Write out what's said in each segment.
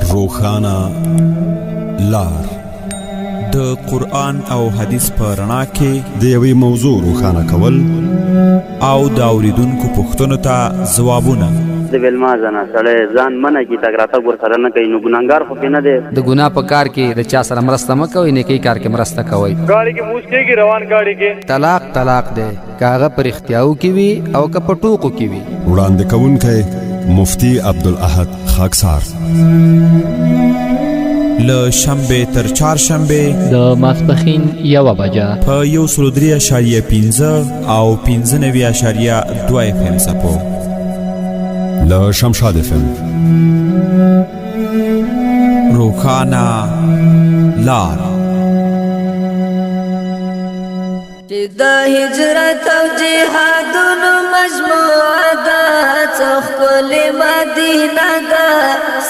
روښانه لار د قرآن او حدیث په رڼا کې د یوې موضوع روښانه کول او د اوریدونکو پوښتنو ته ځوابونه. د ویلما ځنه سړی ځان منع کي تګ راتګ ورسره نه کوي نو ګناهګار خو پې نه دی. د ګناه په کار کې د چا سره مرسته مه کوئ، نیکۍ کار کې مرسته کوئ. ګاډي کې موس کېږي روان ګاډي کې. طلاق دی که هغه په رښتیاو کې وي او که په ټوکو کې وي. وړاندې کوونکی مفتی عبدالاحد خاکسار. له شنبې تر چهارشنبې د ماسپښین 1 بجه په 103.5 او 95.2 FM څپو. له شمشاد FM روښانه لار. چې د هجرت او جهادونو مجموعه ده، څه ښکلې مدینه ده،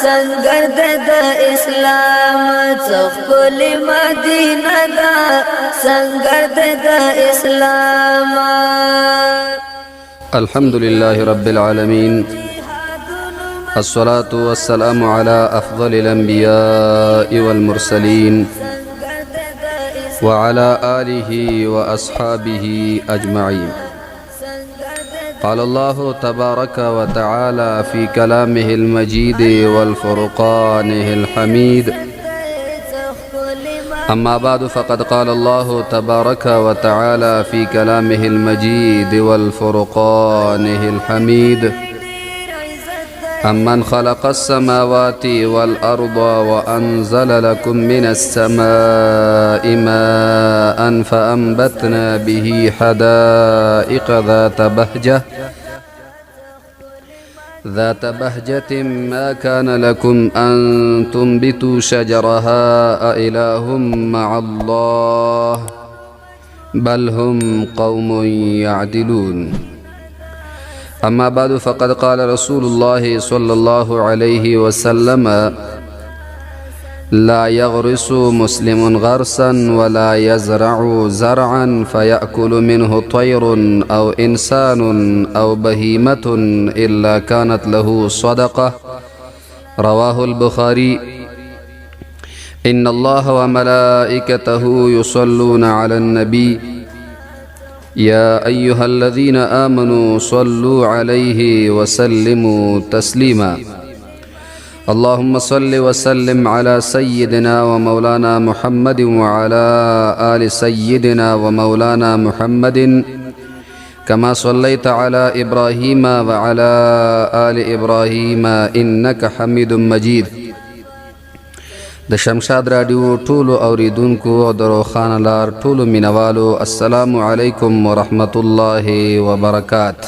سنګر ده د اسلام. څه ښکلې مدینه ده، سنګر ده د اسلام. الحمد لله رب العالمين، الصلاة والسلام على أفضل الأنبياء والمرسلين وعلى آله وأصحابه أجمعين. قال الله تبارك وتعالى في كلامه المجيد والفرقانه الحميد. أما بعد فقد قال الله تبارك وتعالى في كلامه المجيد والفرقانه الحميد: أمن خلق السماوات والأرض وأنزل لكم من السماء ماء فأنبتنا به حدائق ذات بهجة ما كان لكم أن تنبتوا شجرها أإله مع الله بل هم قوم يعدلون. أما بعد فقد قال رسول الله صلى الله عليه وسلم: لا يغرس مسلم غرسا ولا يزرع زرعا فيأكل منه طير أو إنسان أو بهيمة إلا كانت له صدقة. رواه البخاري. إن الله وملائكته يصلون على النبي يا أيها الذين آمنوا صلوا عليه وسلموا تسليما. اللهم صل وسلم على سيدنا ومولانا محمد وعلى آل سيدنا ومولانا محمد كما صليت على إبراهيم وعلى آل إبراهيم إنك حميد مجيد. د شمشاد رادیو ټولو اوریدونکو او د روښانه لار ټولو مینوالو السلام علیکم ورحمت الله وبرکات.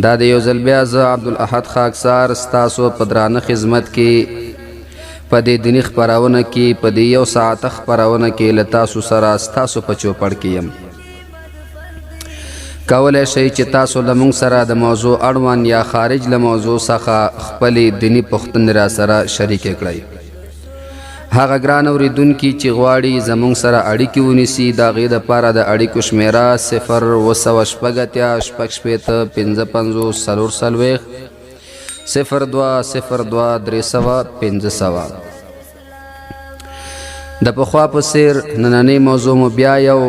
دا د یو ځل بیا زه عبدالاحد خاکسار ستاسو په درانه خدمت کې په دې دیني خپرونه کې په دې 1 ساعته خپرونه کې له تاسو سره ستاسو په چوپړ کې یم. کولی شئ چې تاسو له موږ سره د موضوع اړوند یا خارج له موضوع څخه خپلې دیني پوښتنې را سره شریکې کړئ. هغه ګران اوریدونکي چې غواړي زموږ سره اړیکې ونیسي د هغې دپاره د اړیکو شمیره 0 د پخوا په څېر نننۍ موضوع مو بیا یو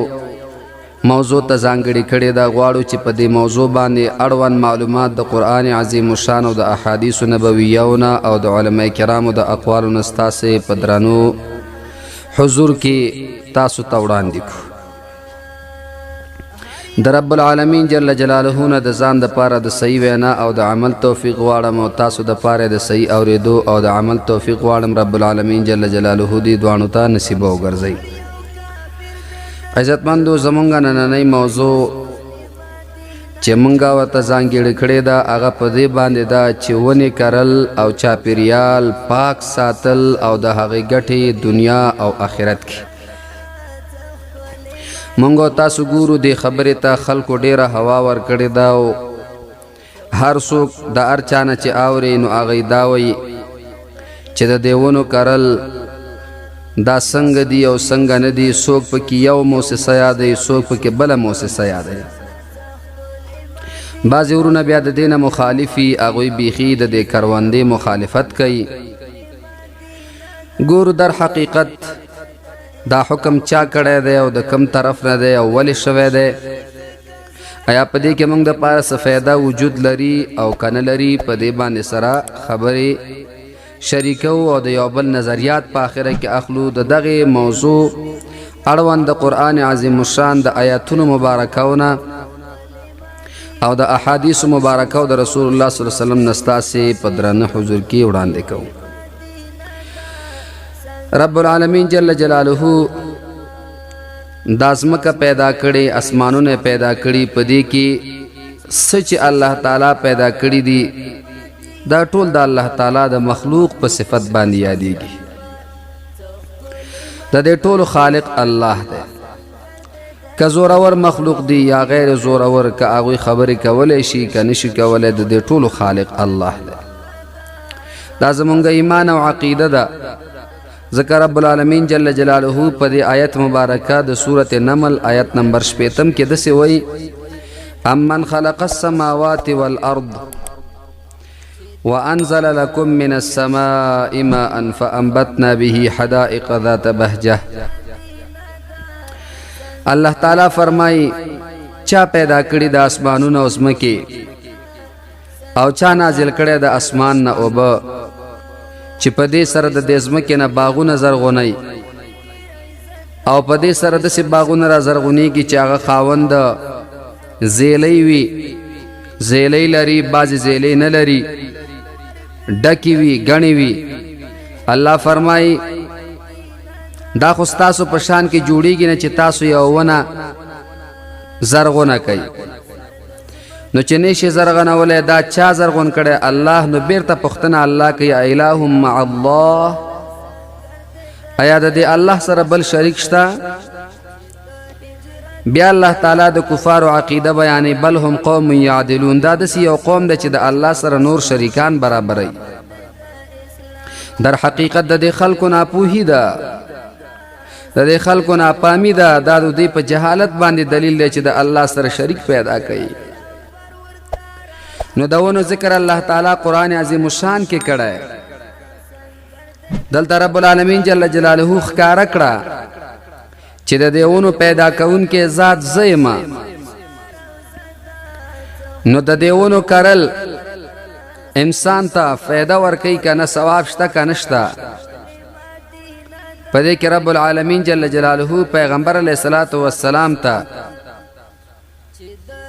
موضوع ته ځانګړې کړې ده. غواړو چې په دې موضوع باندې اړوند معلومات د قرآن عظیم الشان او د احادیثو نبویونه او د علماء کرامو د اقوالو نه ستاسې په درنو حضور کې تاسو ته وړاندې کړو. د رب العالمین جل جلاله نه د ځان دپاره د صحیح وینا او د عمل توفیق غواړم او تاسو دپاره د صحیح اورېدو او د عمل توفیق غواړم. رب العالمین جل جلاله دې دواړو ته نصیبه وګرځوي. عزتمندو، زمونږ نننۍ موضوع چې مونږه ورته ځانګړې کړې ده هغه په دې باندې ده چې ونې کرل او چاپېریال پاک ساتل او د هغې ګټې دنیا او آخرت کې. مونږ تاسو ګورو دې خبرې ته خلکو ډېره هوا ورکړې ده او هر څوک د هر چا نه چې اوري نو هغه دا وایي چې د دې ونو کرل دا څنګه دی او څنګه نه دی. څوک پکې یو موسسه یادوي، څوک پکې بله موسسه یادوي. بعضې ورونه بیا د دې نه مخالفي، هغوی بیخي د دې کروندې مخالفت کوي ګورو در حقیقت دا حکم چا کړی دی او د کم طرف نه دی او ولې شوی دی؟ آیا په دې کې موږ د پاره څه فایده وجود لري او که نه لري؟ په دې باندې سره خبرې شریکو او د یو بل نظریات په آخره کې اخلو. د دغې موضوع اړوند د قرآن عظیم الشان د آیاتونو مبارکونه او د احادیثو مبارکو د رسول الله صلی الله علیه وسلم نستاسې په درانه حضور کې وړاندې کوو. رب العالمین جل جلاله دا ځمکه پیدا کړې، اسمانونه پیدا کړي، په دې کې څه چې الله تعالی پیدا کړي دي دا ټول د الله تعالی د مخلوق په صفت باندې یادېږي. د دې ټولو خالق الله دی. که زورور مخلوق دی یا غیر زورور، که هغوی خبرې کولی شي که نشي کولی، د دې ټولو خالق الله دی. دا زمونږ ایمان او عقیده ده. ذکر رب العالمین جل جلاله په دې آیت مبارکه د سورة نمل آیت نمبر 80 کې داسې وایي: امن خلق السماوات والارض وانزل لكم من السماء ماء فانبتنا به حدائق ذات بهجه. الله تعالی فرمایي چا پیدا کړي د اسمانونو او ځمکې او چا نازل کړي د اسمان نه اوبه چې په دې سره د دې ځمکې نه باغونه زرغونی او په دې سره داسې باغونه را زرغونېږي چې هغه خاوند زیلی وي، زیلی لري، بعضې زیلی نه لري، ډکې وي، ګڼې وي. الله فرمایي دا خو ستاسو په شان کې جوړېږي نه چې تاسو یو ونه زرغونه کوي. نو چې نشي زرغونولی دا چا زرغون کړی؟ الله. نو بیرته پوښتنه الله کوي: اله مع الله، آیا د دې الله سره بل شریک شته؟ بیا الله تعالی د کفارو عقیده بیانوي: بل هم قوم یعدلون. دا داسې یو قوم دی چې د الله سره نور شریکان برابروي. در حقیقت د دې خلکو ناپوهي ده، د دې خلکو ناپامی ده. دا د دوی په جهالت باندې دلیل دی چې د الله سره شریک پیدا کوي. نو د ونو ذکر الله تعالی قرآن عظیم الشان کې کړی. دلته رب العالمین جل جلاله ښکاره کړه چې د دې ونو پیدا کوونکی ذات زه یم. نو د دې ونو کرل انسان ته فایده ورکوي که نه؟ ثواب شته که نشته؟ په دې کې رب العالمین جل جلاله پیغمبر علیه الصلاة والسلام ته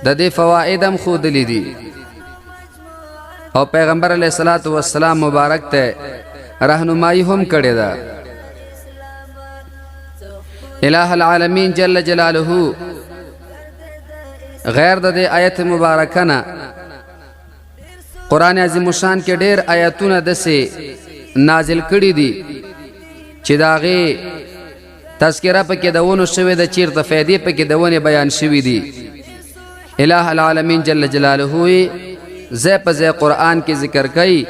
د دې فواید هم ښودلي دي او پیغمبر علیه الصلاة والسلام مبارک ته رهنمایي هم کړې ده. الہ العالمین جل جلاله غیر د دې آیت مبارکه نه قرآن عظیم الشان کې ډېر آیتونه داسې نازل کړي دي چې د هغې تذکره پکې د ونو شوې ده، چېرته فایدې پکې د ونې بیان شوي دي. الہ العالمین جل جلاله ځای په ځای قرآن کې ذکر کوي.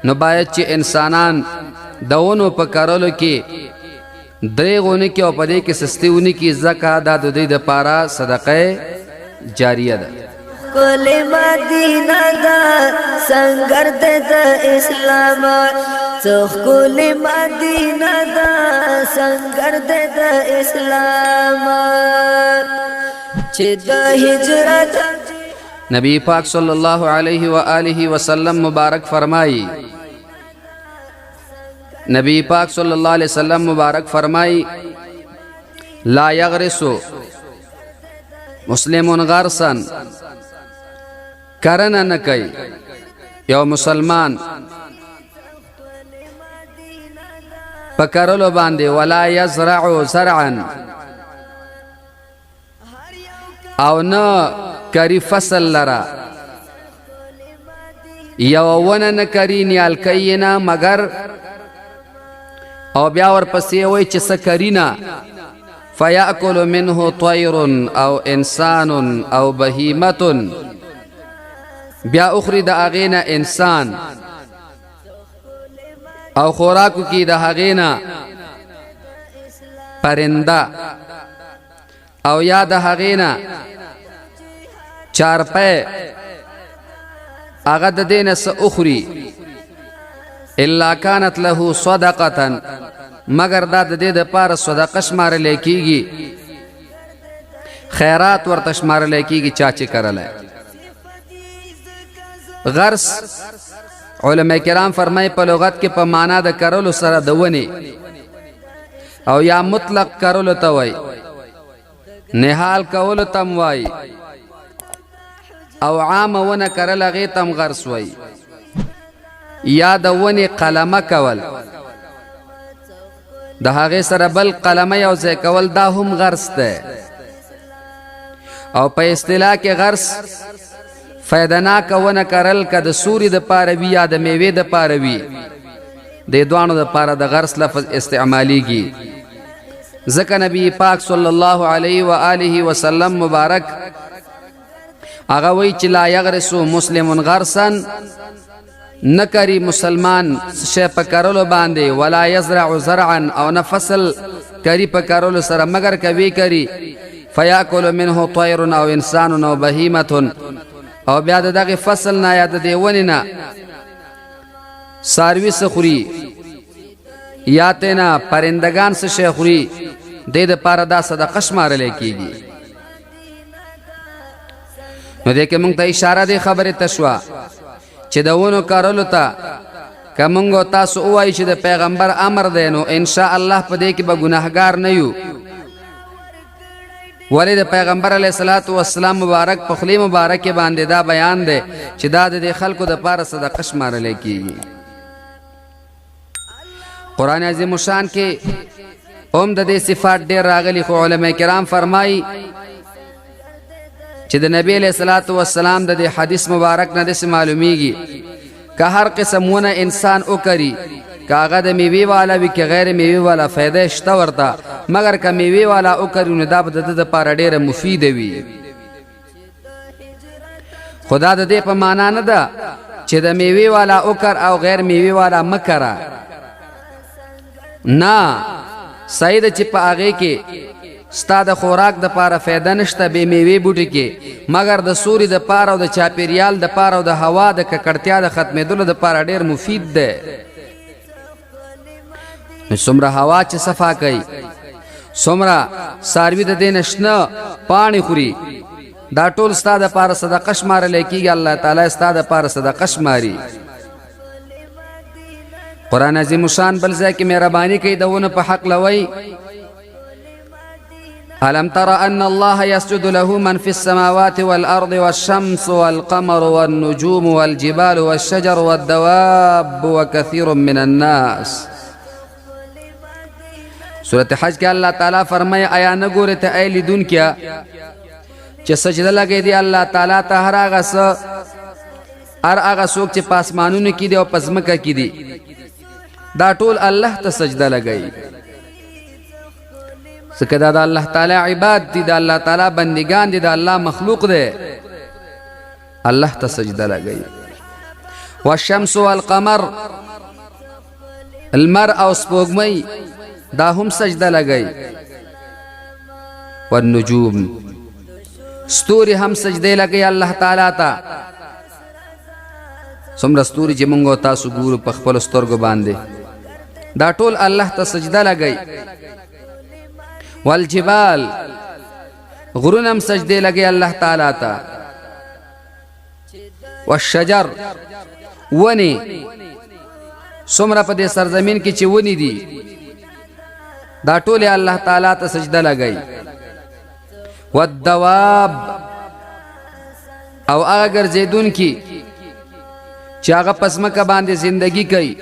نو باید چې انسانان د ونو په کرلو کې دریغ ونه کړي او په دې کې سستي ونه کړي، ځکه دا د دوی دپاره صدقه جاریه ده. ښکلې مدینه ده سنګر د اسلام، څه ښکلې مدینه ده سنګر د اسلام، چې د هجرت نبی پاک صلی اللہ علیہ وآلہ وسلم مبارک فرمائی، نبی پاک صلی اللہ علیہ وسلم مبارک فرمائی: لا یغرسو مسلم غرسا، کرنا نکئی یو مسلمان پکرلو باندے، ولا یزرعو زرعا، او نه کری فصل لرا، یو ونه نه کری نیالکی نه مگر، او بیا ورپسې وایي چې څه کري نه، فیأکل منه طیر او انسان او بهیمة، بیا اخری د هغې نه انسان او خوراکو کی د هغې نه پرنده، او یا د هغې نه چارپی، هغه د دې نه څه اخري، الا کانت له صدقة، مگر دا د دې دپاره صدقه شمارلی کېږي، خیرات ورته شمارلی کېږي چا چې کرلی. غرس علماء کرام فرمای په لغت کې په معنا د کرلو سره د ونې او یا مطلق کرلو ته وای، نهال کولو تم وای، او عام ونه کرل هغې تم غرس وای، یا د ونې قلمه کول د هغې سره بل قلمه یو ځای کول دا هم غرس دی. او په اصطلاح کې غرس فایدهناکه ونه کرل که د سوري دپاره وي یا د میوې دپاره وي، دې دواړو دپاره د غرس لفظ استعمالیږي. ځکه نبی پاک صلی الله علیه و آله وسلم مبارک هغه وایي چې لا یغرسو مسلم غرسا، نه کری مسلمان شی په کرلو باندې، ولا یزرع زرعا، او نه فصل کری په کرلو سره مگر کوي کری فیاکل منه طیر او انسان او بهیمه، او بیا د دغه فصل نه یا د دې ونې نه څاروي څه خوري یا تینا پرندگان څه شی خوري، دې دپاره دا صدقه شمارلی کېږي. نو دې کې مونږ ته اشاره دې خبرې ته شوه چې د ونو کرلو ته که مونږ تاسو ووایو چې د پیغمبر امر دی، نو انشاء الله په دې کې به ګناهګار نه یو. ولې د پیغمبر علیه الصلاة والسلام مبارک په خولې مبارکې باندې دا بیان دی چې دا د دې خلکو دپاره صدقه شمارلی کېږي. قرآن عظیم الشان کې هم د دې صفات ډېر راغلي، خو علما کرام فرمایي چې د نبی علیه الصلاة والسلام د دې حدیث مبارک نه داسې معلومیږي که هر قسم ونه انسان وکري، که هغه د میوې والا وي که غیر میوې والا، فایده شته ورته، مگر که میوې والا وکري نو دا به د ده دپاره ډېره مفیده وي. خو دا د دې په معنا نه ده چې د میوې والا وکر او غیر میوې والا مه کره، نه، صحیح ده چې په هغې کې ستا د خوراک دپاره فایده نشته بې میوې بوټي کې، مگر د سوري دپاره او د چاپېریال دپاره او د هوا د ککړتیا د ختمېدلو دپاره ډېر مفید دی. نو څومره هوا چې صفا کوي، څومره څاروي د دې نه شنه پاڼې خوري، دا ټول ستا دپاره صدقه شمارلی کېږي. الله تعالی ستا دپاره صدقه شماري. قرآن عظیم الشان بل ځای کې مهرباني کوي د ونو په حق لوی، ألم تر أن الله يسجد له من في السماوات والأرض والشمس والقمر والنجوم والجبال والشجر والدواب وكثير من الناس. سورة حج کې الله تعالی فرمایي آیا نه ګورې ته ای لیدونکیه چې سجده لګی دی الله تعالی ته هر هغه څوک چې په اسمانونو کې دی او په ځمکه کې دی، دا ټول الله ته سجده لګی. ځکه دا د الله تعالی عباد دي، د الله تعالی بندگان دي، د الله مخلوق دی، الله ته سجده لګی. والشمس والقمر، المر او سپوږمۍ دا هم سجده لګی. والنجوم، ستوري هم سجده لګی الله تعالی ته. څومره ستوري چې مونږ او تاسو ګورو په خپلو سترګو باندې، دا ټول الله ته سجده لګی. والجبال، غرونه هم سجده لګی الله تعالی ته. والشجر، ونی، څومره په دې سرزمین کې چې ونی دي دا ټول الله تعالی ته سجده لګی. والدواب، او هغه ګرځېدونکي چې هغه په ځمکه باندې زندگی کوي،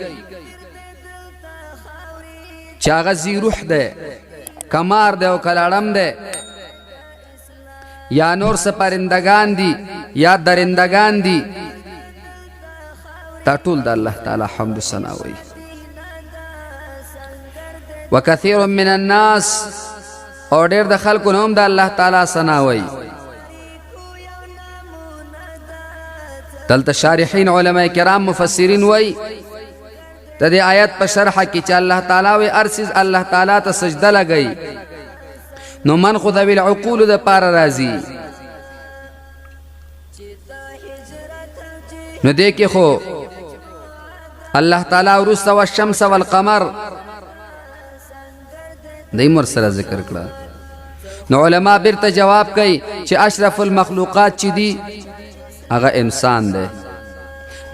چې هغه ذی روح دی، کمار دی او کلاړم دی، یا نور څه پرندگان دي یا درندگان دي، دا ټول د الله تعالی حمد و ثنا وایي. وکثیر من الناس، او ډېر د خلکو نه هم د الله تعالی ثنا وایي. دلته شارحین علماء کرام مفسرین وایي د دې آیت په شرحه کې چې الله تعالی وایي هر څیز الله تعالی ته سجده لګوي، نو من خو ذوي العقولو دپاره راځي. نو دې کې خو الله تعالی وروسته والشمس والقمر دیم ورسره ذکر کړه. نو علما بیرته جواب کوي چې اشرف المخلوقات چې دي هغه انسان دی.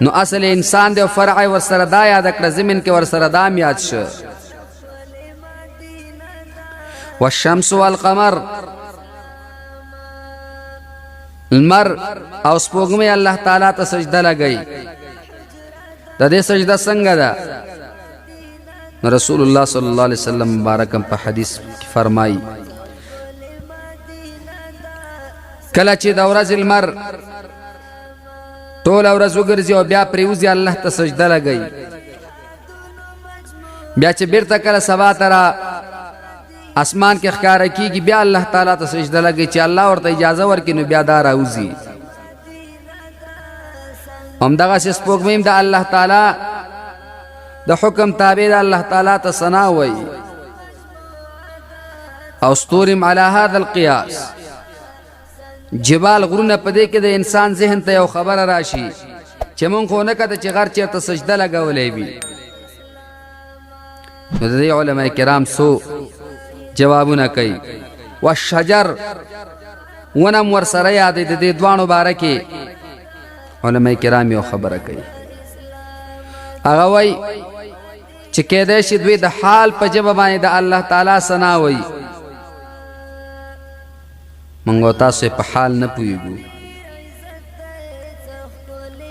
نو اصل انسان دی او فرع ورسره دا یاد کړه، زمین کې ورسره دا هم یاد شو. والشمس والقمر، المر او سپوږمۍ الله تعالی ته سجده لګئی. د دې سجده څنګه ده؟ نو رسول الله صلی الله علیه وسلم مبارکم په حدیث کې فرمایي کله چې د ورځې المر ټول ورځ وګرځي او بیا پریوزي الله ته سجده لګئی، بیا چې بیرته کله سبا ته را اسمان کې ښکاره کیږي بیا الله تعالی ته سجده لګئی چې الله ورته اجازه ورکړي نو بیا دا راوځي. همدغسې سپوږمۍ د الله تعالی د حکم تابع د الله تعالی ته ثنا وایي. او ستورم علی هذا القیاس، جبال غرونه په دې کې د انسان ذهن ته یو خبره راشي چې مونږ خو نه کته چې غر چېرته سجده لګولی وي. نو د دې علما کرام څو جوابونه کوي. والشجر ونم ورسره یادې د دې دواړو باره کې علما کرام یو خبره کوي. هغه وایي چې کیدای شي دوی د حال په ژبه باندې د الله تعالی ثنا وایي. منګو تاسو په حال نه پوهیږو،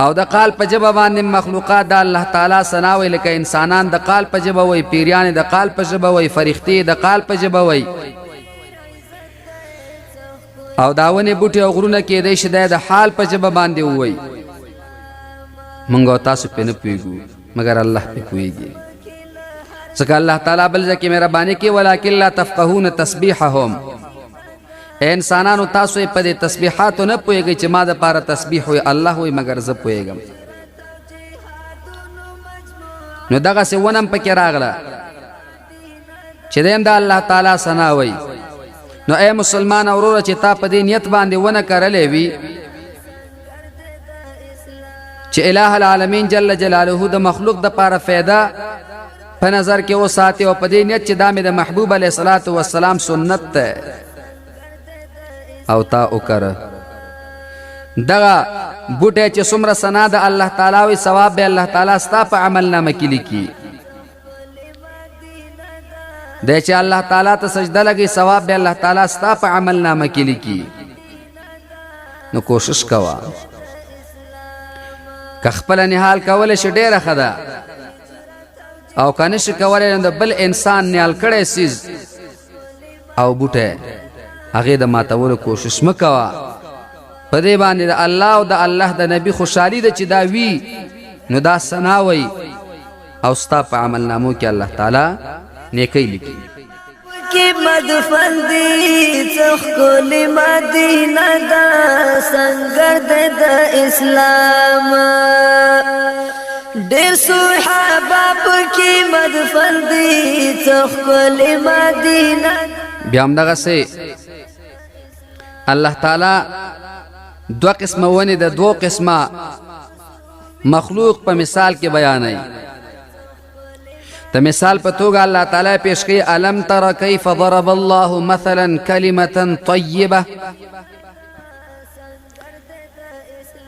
او د قال په ژبه باندې مخلوقات د الله تعالی ثنا وایي، لکه انسانان د قال په ژبه وایي، پیریان د قال په ژبه وایي، فرښتې د قال په ژبه وایي، او دا ونې بوټي او غرونه کیدای شي د حال په ژبه باندې ووایي. منګو تاسو په نه پوهیږو مگر الله په پوهیږي. ځکه الله تعالی بل ځکه مهرباني کوي ولکن لا تفقهون تسبیحهم. انسانانو تاسو په دې تسبیحاتو نه پوهیږئ چې ما د پاره تسبیح وي الله وي مگر زه پوهیږم. نو دغسې ونم پکې راغله چې دیم د الله تعالی ثنا وایي. نو ای مسلمان وروره چې تا په دې نیت باندې ونه کرلې وي چې الہ العالمین جل جلاله د مخلوق د پاره فایده په نظر کې وساتي او په دې نیت چې دا مې د محبوب علیه الصلاة والسلام سنت ده او تا وکړه، دغه بوټی چې څومره ثنا د الله تعالی وي ثواب به الله تعالی ستا په عمل نامه کې لیکي. دی چې الله تعالی ته سجده لګي ثواب به الله تعالی ستا په عمل نامه کې لیکي. نو کوشش کوه که خپله نحال کولی شي ډېره ښه ده، او که نشي کولی نو د بل انسان نیال کړی سیز او بوټی هغې د ماتولو کوشش مه کوه. په دې باندې د الله او د الله د نبي خوشحالي ده چې دا وي نو دا ثنا وایي او ستا په عمل نامو کې الله تعالی نیکی لیکي. کی مدفن دی څښکلې مدینه ده سنګر دی د اسلام ډېر صحابه پکې مدفن دی څښکلې مدینه. بیا همدغسې الله تعالی دو قسمه ونې د دو قسمه مخلوق په مثال کې بیانوي. د مثال په توګه الله تعالی پیش کوي الم تر کیف ضرب الله مثلا کلمه طیبه.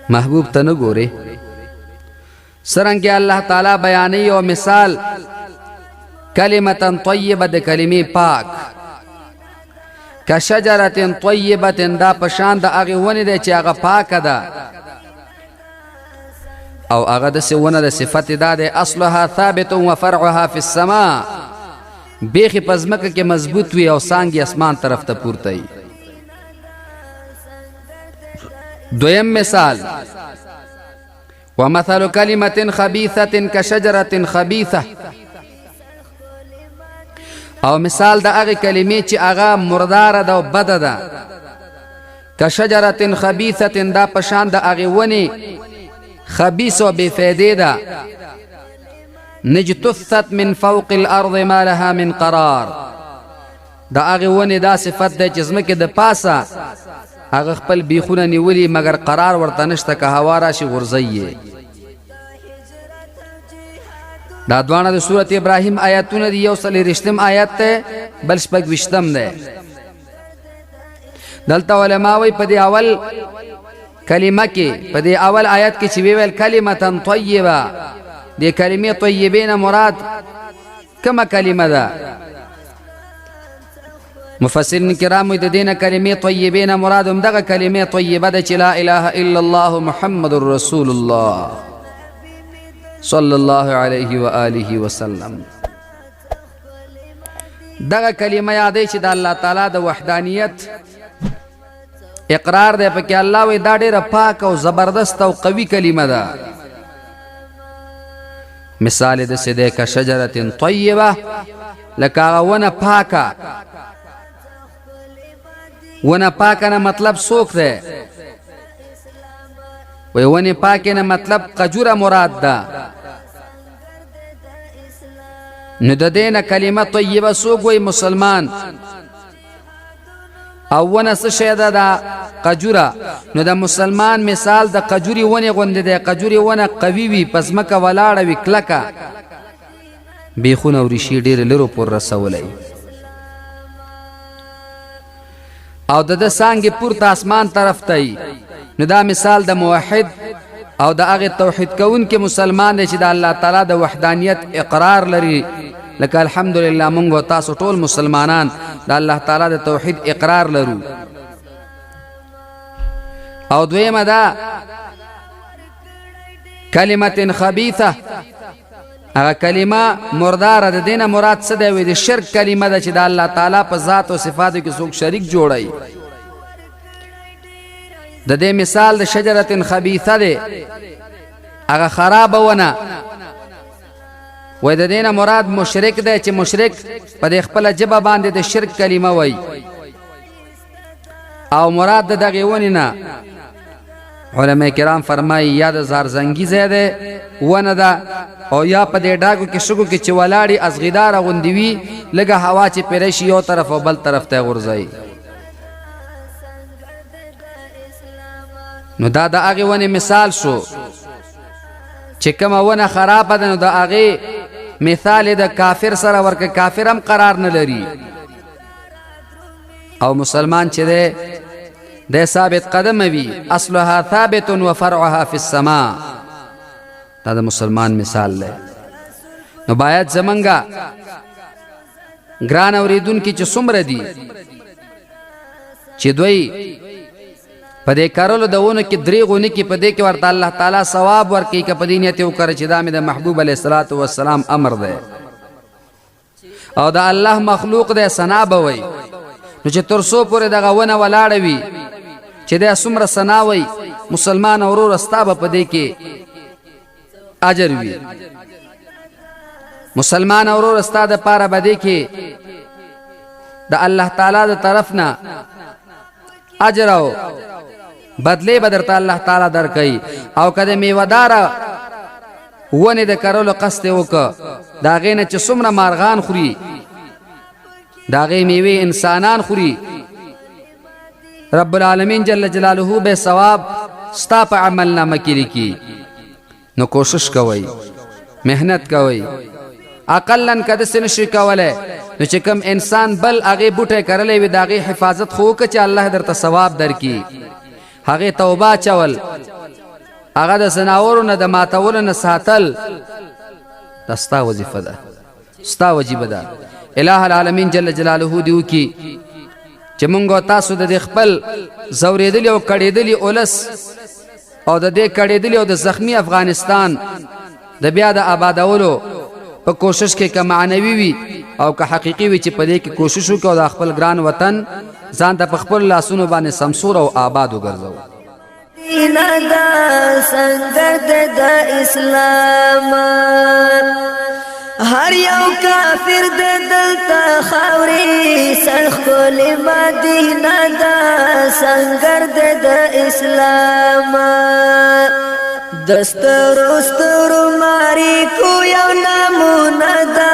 محبوب ته نه ګورې څرنګه الله تعالی بیانوي او مثال کلمه طیبه د کلمې پاک کشجره طیبه دا پشان د هغې ونې دی چې هغه پاکه ده او هغه داسې ونه د صفت دا دی اصلها ثابت و فرعها فی السماء بیخي په ځمکه کې مضبوط وي او څانګې اسمان طرف ته پورته وي. دویم مثال ومثل کلمة خبیثة کشجرة خبیثة، او مثال د هغې کلمې چې هغه مرداره ده او بده ده کشجرة خبیثة دا پشان د هغې ونې خبیث و بے فیدې ده نجتثت من فوق الارض ما لها من قرار. د هغې ونې دا صفت دی چې ځمکې د پاسه هغه خپل بیخونه نیولي مګر قرار ورته نشته که هوا راشي غورځوي یې. دا دوانه د سورۃ ابراهیم آیاتونه دی، یو سل رښتم آیات ته بل شپږ وشتم ده. دلته علماء وی په دې اول کلمه کې، په دې اول آیات کې چې ویل کلمه طیبه، دې کلمې طیبین مراد کومه کلمه ده؟ مفسرین کرام د دینه کلمې طیبین مراد هم دغه کلمې طیبه ده چې لا اله الا الله محمد رسول الله صلی الله علیه و آله وسلم. دغه کلمه یادې چې د الله تعالی د وحدانیت اقرار دی پکې. الله وی دا ډیره پاک او زبردست او قوي کلمه ده. مثال د سده کا شجره طیبه، لکه ونه پاکه. ونه پاکه نه مطلب څوک ده؟ وی ونه پاکه نه مطلب قجوره مراد ده. نو د دینه کلمه طیبه څوک وی؟ مسلمان. او ونه څه شی ده؟ دا قجوره. نو د مسلمان مثال د قجوري ونې غوندې دی. قجوري ونه قوي وي، په ځمکه ولاړه وي، کلکه، بیخونه او ریښې ډېرې لرو پور رسولی، او د ده څانګې پورته اسمان طرف ته وي. نو دا مثال د موحد او د هغې توحید کوونکي مسلمان دی چې د الله تعالی د وحدانیت اقرار لري. لکه الحمدلله مونږ او تاسو ټول مسلمانان د الله تعالی د توحید اقرار لرو. او دویمه ده کلمه خبیثه، هغه کلمه مرداره. د دینه مراد څه دی؟ وی د شرک کلمه ده چې د الله تعالی په ذات او صفاتو کې څوک شریک جوړوي. د دې مثال د شجره خبیثه دی، هغه خرابه ونه. وی د دینه مراد مشرک دی چې مشرک په د خپله ژبه باندې د شرک کلمه وی. او مراد د دغې ونې نه علماء کرام فرمایي یا د زارزنګي ځای دی ونه ده، او یا په دې ډاګو کې شګو کې چې ولاړې ازغیداره غوندې وي، لږه هوا چې پیری شي یو طرف او بل طرف ته غورځوي. نو دا د هغې ونې مثال شو چې کومه ونه خرابه ده. نو د هغې مثال د کافر سره ورکه، کافر هم قرار نه لري. او مسلمان چې دی د ثابت قدمه وي، اصلها ثابت و فرعها فی السماء. دا د مسلمان مثال دی. نو باید زمونږه ګران اوریدونکي چې څومره دي چې دوی په دې کارلو د ونو کې درې غونې کې په دې کې ورته الله تعالی ثواب ورکوي، که په دې نیت یې وکړه چې دا مې د محبوب علیه الصلاة والسلام امر دی او د الله مخلوق دی، ثنا به وی. نو چې تر څو پورې دغه ونه ولاړه وي چې دی څومره ثنا وی، مسلمان ورور ستا به په دې کې اجر وي. مسلمان ورور ستا دپاره به دې کې د الله تعالی د طرف نه اجر او بدلی به درته الله تعالی درکوي. او که د میوهداره ونې د کرلو قصد یې وکړه، د هغې نه چې څومره مارغان خوري، د هغې میوې انسانان خوري، رب العالمین جل جلاله به ثواب ستا په عمل نامه کې لیکي. نو کوشش کوئ، محنت کوئ. اقلا که داسې نشئ کولی، نو چې کوم انسان بل هغې بوټی کرلی وي د هغې حفاظت خو وکړه چې الله درته ثواب درکړي. هغې توبه اچول، هغه د ځناورو نه د ماتولو نه ساتل، دا ستا وظیفه ده، ستا وجیبه ده. الہ العالمین جل جلاله دې وکړي چې مونږ او تاسو د دې خپل ځورېدلي او کړېدلي اولس او د دې کړېدلي او د زخمی افغانستان د بیا د آبادولو په کوشش کې که معنوي وي او که حقیقي وي چې په دې کې کوشش وکړو او د خپل ګران وطن ځان ته په خپل لاسونو باندې سمسور او آباد وګرځو. دینا دا سنگر د اسلام، هر یو کافر د دلتا خاوري سرخ کول مدینه دا سنگر د اسلام. دسترو سترو ماری کو یو نمونه دا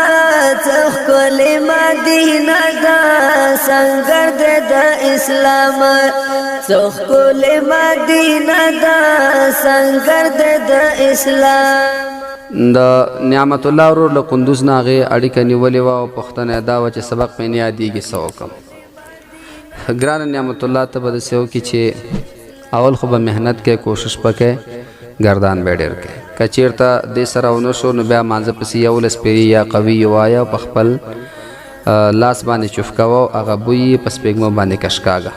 سرخ کول مدینه دا سنگر د اسلام. سرخ کول مدینه دا سنگر د اسلام. د نعمت الله ورور له قندوز نه هغې اړیکه نیولې وه او پوښتنه یې دا وه چې سبق مې نه یادېږي څه وکړم. ګرانه نعمت الله ته به داسې وکړي چې اول خو به محنت کوې، کوشش به کوې، ګردان به یې ډېر کوې. که چېرته دې سره ونه شو نو بیا مانځه پسې 11 پیري یا قوي ووایه او په خپل لاس باندې چوف کوه او هغه بوی یې په سپېږمو باندې کش کاږه.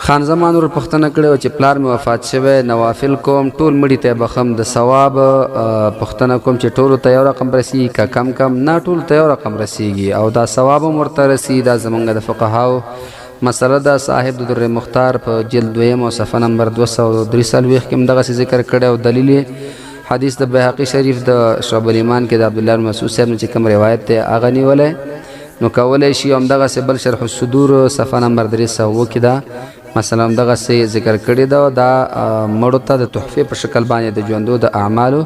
خان زمان ور پوښتنه کړې وه چې پلار مې وفات شوی، نوافل کوم، ټول مړي ته یې بخم، د ثواب پوښتنه کوم چې ټولو ته یو رقم رسیږي که کم کم؟ نه، ټولو ته یو رقم رسیږي او دا ثواب هم ورته رسي. دا زمونږ د فقهاو مسله ده. صاحب د در مختار په جلد 2 او صفحه نمبر 243 کې هم دغسې ذکر کړی او دلیل یې حدیث د بهقي شریف د شعب الایمان کې د عبدالاحد مسعود صاحب نه چې کوم روایت دی هغه نیولی، نو کولی شي همدغسې بل شرح الصدور صفحه نمبر 300 کې دا مثلا همدغسې ذکر کړې ده. دا مړو ته د تحفې په شکل باندې د ژوندو د اعمالو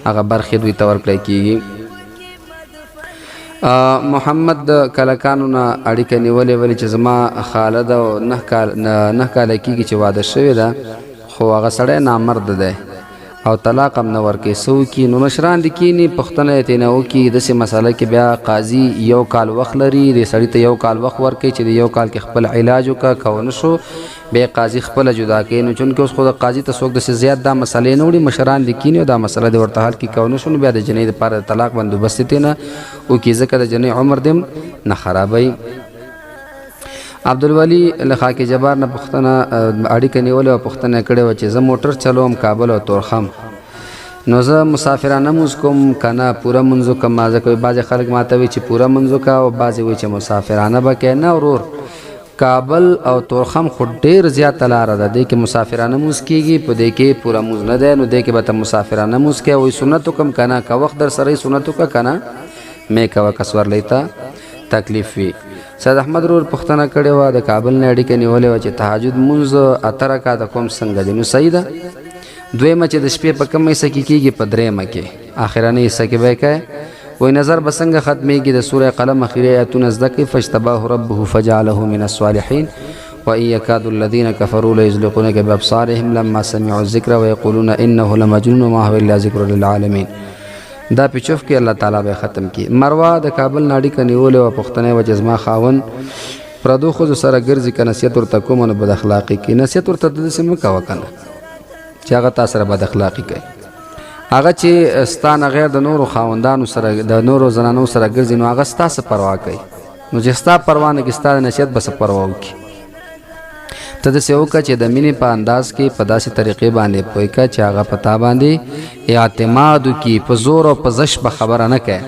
هغه برخې دوی ته ورکړی کېږي. محمد د کلکانو نه اړیکه نیولې ولې چې زما خاله ده او 9 کاله کېږي چې واده شوې ده، خو هغه سړی نامرد دی او طلاق هم نه ورکوي. څه وکړي؟ نو مشران دې کښېني، پوښتنه یې ترېنه وکړي. داسې مسله کې بیا قاضي 1 کال وخت لري، دې سړي ته 1 کال وخت ورکوي چې د 1 کال کې خپل علاج وکړه. که ونه شو بیا قاضي خپله جدا کوي. نو چونکې اوس خو د قاضي ته څوک داسې زیات دا مسلې نه وړي، مشران دې کښېني او دا مسله دې ورته حل کړي. که ونه شو نو بیا د جنۍ دپاره د طلاق بندوبست یې ترېنه وکړي، ځکه د جنۍ عمر دې هم نه خرابوي. عبدالولي له خاک جبار نه پوښتنه اړیکه نیولې وه، پوښتنه یې کړې وه چې زه موټر چلوم کابل او تورخم، نو زه مسافرانه مونځ کوم که نه پوره مونځ وکړم؟ ځکه بعضې خلک ماته وایي چې پوره مونځ وکړه او بعضې وایي چې مسافرانه به کوې. نه ورور، کابل او تورخم خو ډېر زیاته لاره ده، دې کې مسافرانه مونځ کېږي، په دې کې پوره مونځ نه دی. نو دې کې به ته مسافرانه مونځ کوې. وایي سنت وکړم که نه؟ که وخت در سره سنت وکړه، که نه مې کوه که سورلی ته تکلیف وي. سید احمد رور پوښتنه کړې وه د کابل نه اړیکه نیولې وه چې تهجد مونځ 8 رکعته کوم څنګه دی؟ نو صحیح ده. دویمه چې د شپې په کوم حصه کې کېږي؟ په 3مه کې، اخرنۍ حصه کې به یې کوې. وایي نظر به څنګه ختمېږي؟ د سوره قلم اخري آیتونه زده کړئ. فاجتباه ربه فجعله من الصالحین وإن يكاد الذين كفروا ليزلقونك بأبصارهم لما سمعوا الذكر ويقولون إنه لمجنون وما هو إلا ذكر للعالمين. دا پیچوف کې الله تعالی به ختم کړي. مروه د کابل نه اړیکه نیولې وه، پوښتنه یې وه چې زما خاوند پردو ښځو سره ګرځي، که نصیحت ورته کوم نو بد اخلاقي کوي. نصیحت ورته داسې مه کوه که نه چې هغه تا سره بد اخلاقي کوي. هغه چې ستا نه غیر د نورو خاوندانو سره د نورو زنانو سره ګرځي نو هغه ستا څه پروا کوي؟ نو چې ستا پروا نه کوي ستا د نصیحت به څه پروا وکړي؟ ته داسې وکړه چې د مینې په انداز کې په داسې طریقې باندې پوه کړه چې هغه په تا باندې اعتماد وکړي، په زور او په زش به خبره نه کوي.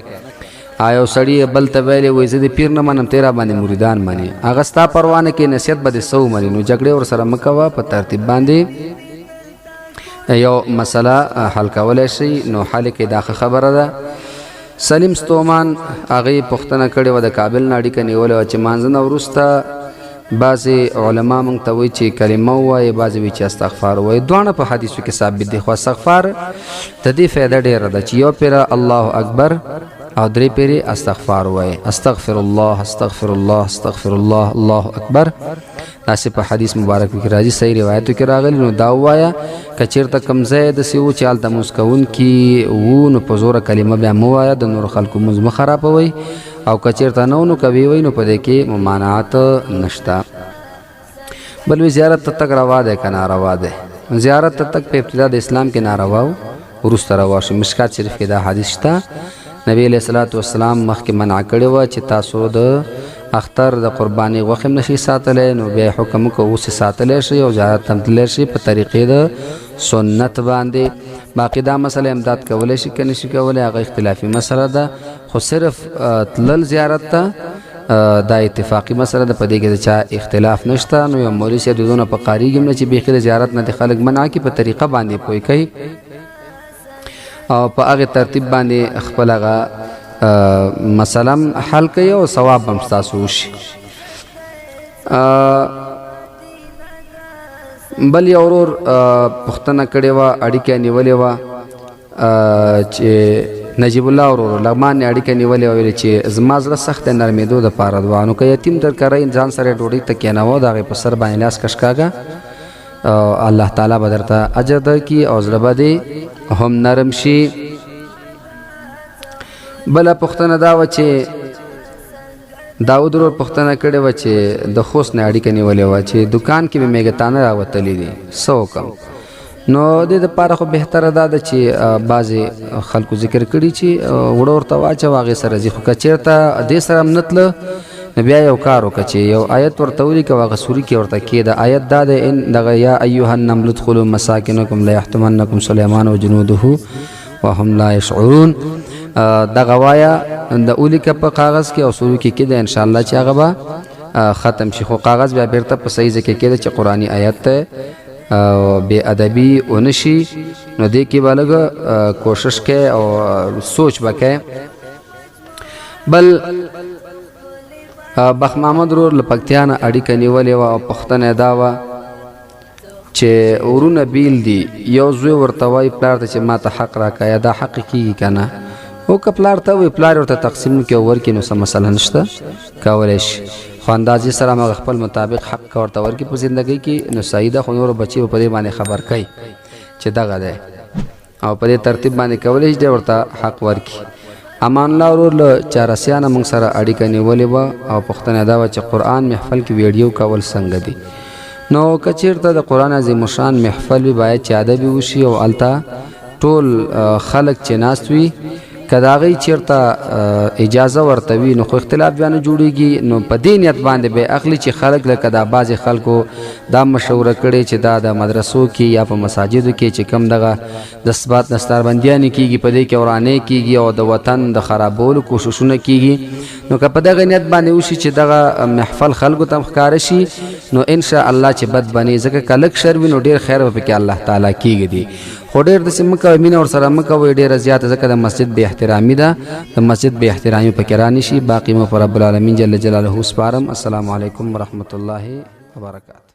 یو سړي بل ته ویلې وایي زه د پیر نه منم، ته راباندې مریدان منې، هغه ستا پروا نه کوي، نصیحت به دې څه ومني. نو جګړې ورسره مه کوه، په ترتیب باندې یو مسله حل کولی شي. نو حل کې دا ښه خبره ده. سلیم ستومان هغې پوښتنه کړې وه د کابل نه اړیکه نیولې وه چې مانځه نه وروسته بعضې علما موږ ته وایي چې کلمه ووایي، بعضې وایي چې استغفار ووایي. دواړه په حدیثو کې ثابت دي، خو استغفار د دې فایده ډېره ده چې یو پیره الله اکبر او 3 پیرې استغفار ووایي. استغفر الله استغفر الله استغفر الله الله اکبر، داسې په حدیث مبارک کې راځي، صحیح روایتو کې راغلي. نو دا ووایه که چېرته کوم ځای داسې و چې هلته مونځ کوونکي وو نو په زوره کلمه بیا مه ووایه، د نورو خلکو مونځ مه خرابوئ. او که چېرته نه و نو که ویې وایي نو په دې کې ممانعات نشته. بل وی زیارت ته تګ روا دی که ناروا دی؟ زیارت ته تګ په ابتدا د اسلام کې ناروا و، وروسته روا شو. مشکات شریف کې دا حدیث شته، نبی علیه الصلاة والسلام مخکې منع کړې وه چې تاسو د اختر د قرباني غوښې هم نشي ساتلی، نو بیا یې حکم وکړو اوس یې ساتلی شي او زیارت هم تللی شي په طریقې د سنت باندې. باقي دا مسله امداد کولی شي که نشي کولی هغه اختلافي مسله ده، خو صرف تلل زیارت ته دا اتفاقي مسله ده، په دې کې د چا اختلاف نشته. نو یو مولوي صاحب د دونه په قاریږي هم نه چې بیخي د زیارت نه د خلک منع کړي، په طریقه باندې پوه کوي او په هغې ترتیب باندې خپل هغه مسله حل کوي او ثواب هم ستاسو وشي. بل یو ورور پوښتنه کړې وه، اړیکه نیولې وه چې نجیب الله ورور لغمان نه اړیکه نیولې وه، ویلې چې زما زړه سخت نرمېدو دپاره دوه، نو که یتیم در کرئ ځان سره ډوډۍ ته کېنوه د هغې په سر باندې لاس کش کاږه الله تعالی به درته اجر درکړي او زړه به دې هم نرم شي. بله پوښتنه دا وه چې داود ورور پوښتنه کړې وه چې د خوست نه اړیکه نیولې وه چې دکان کې مې میږتانه راوتلي دي څه وکړم. نو دې دپاره خو بهتره دا ده چې بعضې خلکو ذکر کړي چې وړه ورته واچوه هغې سره ځي. خو که چېرته دې سره هم نه تله نو بیا یو کار وکړه چې یو آیت ورته ولیکه هغه سوري کې ورته کښېږده. آیت دا دی دغه یا ایها النمل ادخلوا مساکنکم لیحطمنکم سلیمان وجنوده وهم لا یشعرون. دغه وایه د ولیکه په کاغذ کې او سوري کې کښېږده انشاءالله چې هغه به ختم شي. خو کاغذ بیا بیرته په صحیح ځای کې کښېږده چې قرآني آیت ته بې ادبي ونه شي. نو دې کې به لږ کوشش کوې او سوچ به کوې. بل بخ محمد ورور له پکتیا نه اړیکه نیولې وه او پوښتنه یې دا وه چې ورونه بیل دي، یو زوی ورته وایي پلار ته چې ما ته حق راکړه، یا دا حق کېږي که نه؟ او که پلار ته وایي پلار ورته تقسیم کړي او ورکړي نو څه مسله نشته، کولی شي. خو اندازې سره هم هغه خپل مطابق حق که ورته ورکړي په زندګۍ کې نو صحیح ده. خو نورو بچي به په دې باندې خبر کوي چې دغه دی او په دې ترتیب باندې کولی شي دی ورته حق ورکړي. امان الله ورور له چارسیانه موږ سره اړیکه نیولې وه او پوښتنه دا وه چې قرآن محفل کې ویډیو کول څنګه دي؟ نو که چېرته د قرآن عظیم الشان محفل وي باید چې ادب وشي او هلته ټول خلک چې ناست وي، که د هغوی چېرته اجازه ورته وي نو خو اختلاف بیا نه جوړېږي. نو په دې نیت باندې به اخلي چې خلک لکه دا بعضې خلکو دا مشوره کړې چې دا د مدرسو کې یا په مساجدو کې چې کم دغه دستبات نستاربندیانې کېږي په دې کې ورانې کېږي او د وطن د خرابولو کوششونه کېږي. نو که په دغه نیت باندې وشي چې دغه محفل خلکو ته هم ښکاره شي نو انشاءالله چې بد بني، ځکه که لږ شر وي نو ډېر خیر به پکې الله تعالی کېږي. خو ډېر داسې مه کوئ، مینه ورسره مه کوئ ډېره زیاته، ځکه د مسجد بې احترامي ده، د مسجد بې احترامي پکې رانشي. باقي مو په رب العالمین جل جلاله سپارم. السلام علیکم ورحمة الله وبرکاته.